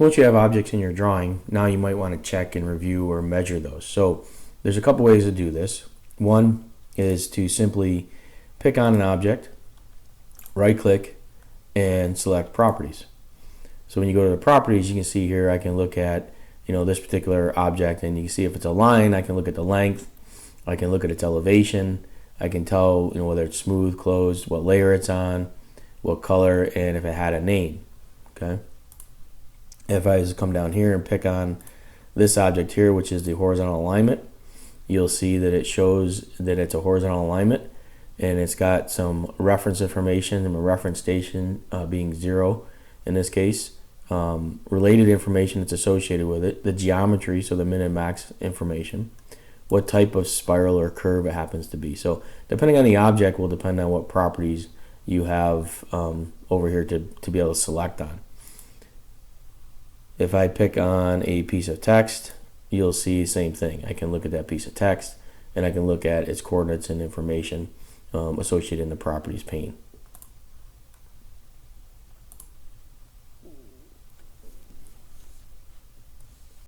So once you have objects in your drawing, now you might want to check and review or measure those. So there's a couple ways to do this. One is to simply pick on an object, right click, and select properties. So when you go to the properties, you can see here I can look at this particular object, and you can see if it's a line, I can look at the length, I can look at its elevation, I can tell whether it's smooth, closed, what layer it's on, what color, and if it had a name. Okay. If I just come down here and pick on this object here, which is the horizontal alignment, you'll see that it shows that it's a horizontal alignment, and it's got some reference information, and the reference station being 0 in this case, related information that's associated with it, the geometry, so the min and max information, what type of spiral or curve it happens to be. So depending on the object will depend on what properties you have over here to be able to select on. If I pick on a piece of text, you'll see the same thing. I can look at that piece of text, and I can look at its coordinates and information associated in the properties pane.